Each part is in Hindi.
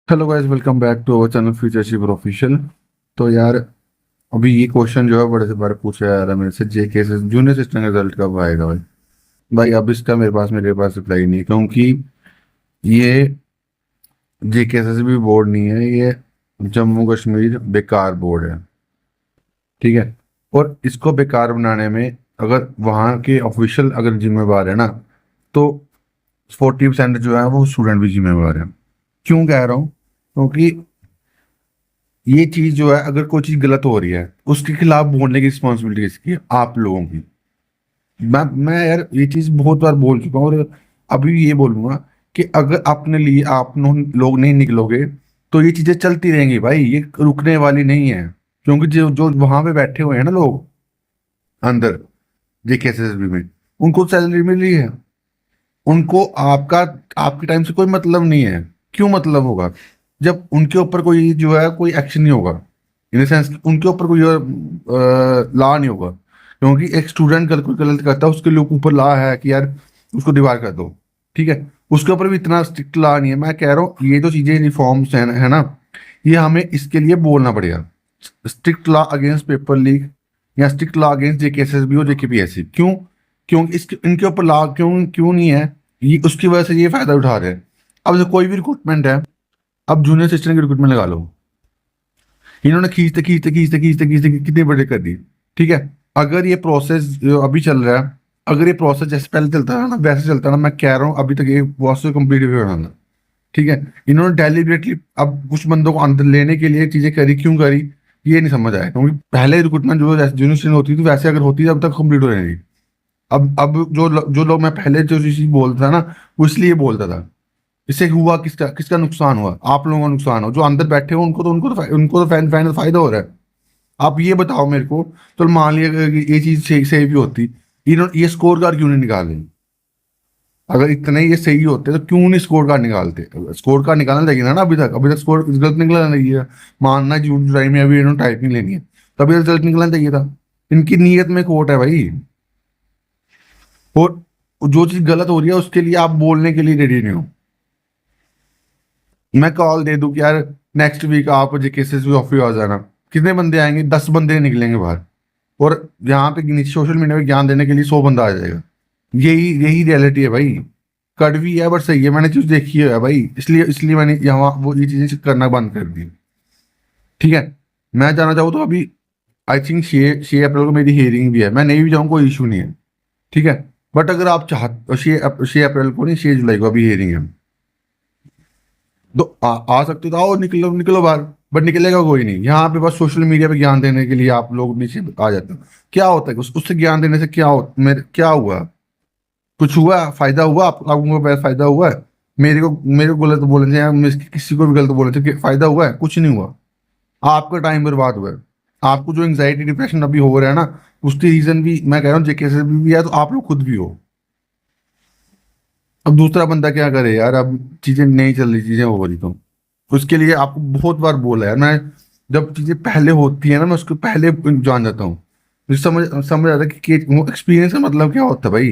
Hello guys, welcome back to our channel Futureship official. तो यार, अभी ये क्वेश्चन जो है बड़े से बार पूछा जा रहा है मेरे से, जेके से जूनियर असिस्टेंट रिजल्ट कब आएगा भाई। भाई अब इसका मेरे पास रिप्लाई नहीं है, क्योंकि ये जेके से भी बोर्ड नहीं है, ये जम्मू कश्मीर बेकार बोर्ड है। ठीक है। और इसको बेकार बनाने में अगर वहाँ के ऑफिशियल अगर जिम्मेवार है ना, तो 40% जो है वो स्टूडेंट भी जिम्मेवार है। क्यों कह रहा हूँ? क्योंकि ये चीज जो है, अगर कोई चीज गलत हो रही है उसके खिलाफ बोलने की रिस्पॉन्सिबिलिटी किसकी है? आप लोगों की। मैं यार ये चीज बहुत बार बोल चुका हूँ, और अभी ये बोलूंगा कि अगर अपने लिए लोग नहीं निकलोगे तो ये चीजें चलती रहेंगी भाई, ये रुकने वाली नहीं है। क्योंकि जो जो वहां पे बैठे हुए हैं ना लोग अंदर, जेकेएसएसबी में, उनको सैलरी मिल रही है। उनको आपके टाइम से कोई मतलब नहीं है। क्यों मतलब होगा? जब उनके ऊपर कोई जो है कोई एक्शन नहीं होगा, इन सेंस उनके ऊपर कोई लॉ नहीं होगा। क्योंकि एक स्टूडेंट कोई गलत करता है, उसके लिए ऊपर लॉ है कि यार उसको दीवार कर दो। ठीक है। उसके ऊपर भी इतना स्ट्रिक्ट लॉ नहीं है। मैं कह रहा हूँ ये जो चीजें रिफॉर्म्स है ना, ये हमें इसके लिए बोलना पड़ेगा। Strict law against paper leak, या स्ट्रिक्ट लॉ अगेंस्ट जेकेएसएसबी और जेकेपीएससी। क्यों? क्योंकि इसके इनके ऊपर लॉ क्यों क्यों नहीं है? ये उसकी वजह से ये फायदा उठा रहे हैं। अब जो कोई भी रिक्रूटमेंट है, अब जूनियर असिस्टेंट की रिक्रूटमेंट लगा लो, इन्होंने खींचते खींचते खींचते खींचते खींचते कितने बड़े कर दिए। ठीक है। अगर ये प्रोसेस जो अभी चल रहा है, अगर ये प्रोसेस जैसे पहले चलता है ना वैसे चलता है ना, मैं कह रहा हूँ अभी तक ये प्रोसेस कंप्लीट भी होना था। ठीक है। इन्होंने डेलिबरेटली अब कुछ बंदों को अंदर लेने के लिए चीजें करी, क्यों करी ये नहीं समझ आया। क्योंकि पहले रिक्रूटमेंट जो जूनियर स्टूडेंट होती थी वैसे अगर होती थी अब तक कंप्लीट हो जाएगी। अब जो लोग मैं पहले जो चीज बोलता था ना, वो इसलिए बोलता था। इससे हुआ किसका किसका नुकसान हुआ? आप लोगों का नुकसान हो, जो अंदर बैठे हो उनको तो फाइनल फायदा हो रहा है। आप ये बताओ मेरे को। तो मान लिया कि ये चीज सही भी होती, इन्होंने ये स्कोर कार्ड क्यों नहीं निकाले? अगर इतने ये सही होते तो क्यों नहीं स्कोर कार्ड निकालते? स्कोर कार्ड निकालना चाहिए था ना। अभी तक स्कोर रिजल्ट निकलना नहीं है। मानना जून जुलाई में अभी इन्होंने टाइपिंग लेनी है, तभी रिजल्ट निकलना चाहिए था। इनकी नीयत में खोट है भाई। और जो चीज गलत हो रही है उसके लिए आप बोलने के लिए रेडी नहीं हो। मैं कॉल दे दूं कि यार नेक्स्ट वीक आप जेकेएसएस ऑफिस आ जाना, कितने बंदे आएंगे? 10 बंदे निकलेंगे बाहर। और यहाँ पे सोशल मीडिया पे ज्ञान देने के लिए 100 बंदा आ जाएगा। यही यही रियलिटी है भाई। कड़वी है बट सही है, मैंने चीज देखी है भाई, इसलिए इसलिए मैंने यहाँ वो ये चीजें करना बंद कर दी। ठीक है। मैं जाना चाहूँ तो अभी आई थिंक 6 अप्रैल को मेरी हियरिंग भी है, मैं नहीं भी जाऊँ कोई इशू नहीं है। ठीक है। बट अगर आप 6 अप्रैल को नहीं, 6 जुलाई को अभी हियरिंग है, तो आ सकते तो आओ, निकलो निकलो बाहर। बट निकलेगा कोई नहीं। यहाँ पे बस सोशल मीडिया पे ज्ञान देने के लिए आप लोग नीचे आ जाते हो। क्या होता है उससे ज्ञान देने से मेरे क्या हुआ? कुछ हुआ? फायदा हुआ? आप लोगों को फायदा हुआ है? मेरे को गलत बोले थे या किसी को भी गलत बोले थे कि फायदा हुआ है? कुछ नहीं हुआ। आपका टाइम बर्बाद हुआ है। आपको जो एंग्जाइटी डिप्रेशन अभी हो रहा है ना, उसकी रीजन भी मैं कह रहा हूँ जेके से भी है, तो आप लोग खुद भी हो। अब दूसरा बंदा क्या करे यार? अब चीजें नहीं चल रही, चीजें हो रही तो उसके लिए आपको बहुत बार बोला है मैं। जब चीजें पहले होती है ना, मैं उसको पहले जान जाता हूँ। मुझे समझ समझ आता है कि एक्सपीरियंस का मतलब क्या होता है भाई।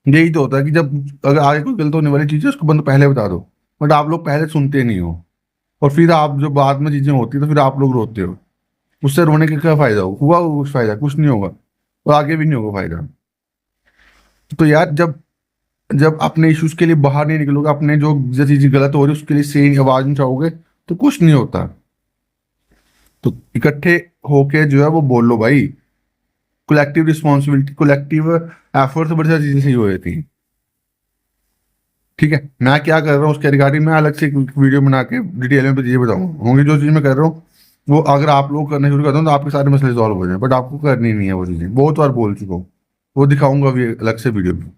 यही तो होता है कि जब अगर आगे कोई गलत होने वाली चीज है उसको बंद पहले बता दो। बट आप लोग पहले सुनते नहीं हो, और फिर आप जो बाद में चीजें होती है तो फिर आप लोग रोते हो। उससे रोने का क्या फायदा हुआ? कुछ फायदा कुछ नहीं होगा, और आगे भी नहीं होगा फायदा। तो यार, जब जब अपने इश्यूज के लिए बाहर नहीं निकलोगे, अपने जो चीज गलत हो रही है उसके लिए सही आवाज नहीं उठाओगे, तो कुछ नहीं होता। तो इकट्ठे होके जो है वो बोलो भाई। कलेक्टिव रिस्पॉन्सिबिलिटी, कलेक्टिव एफर्ट से बड़ी सारी चीजें सही हो जाती हैं। ठीक है। मैं क्या कर रहा हूँ उसके रिगार्डिंग मैं अलग से एक वीडियो बना के डिटेल में चीजें बताऊंगा होंगी। जो चीज मैं कर रहा हूँ वो अगर आप लोग करना शुरू कर दो तो आपके सारे मसले सॉल्व हो जाए, बट आपको करनी नहीं है वो चीजें, बहुत बार बोल चुका हूँ। वो दिखाऊंगा भी अलग से वीडियो में।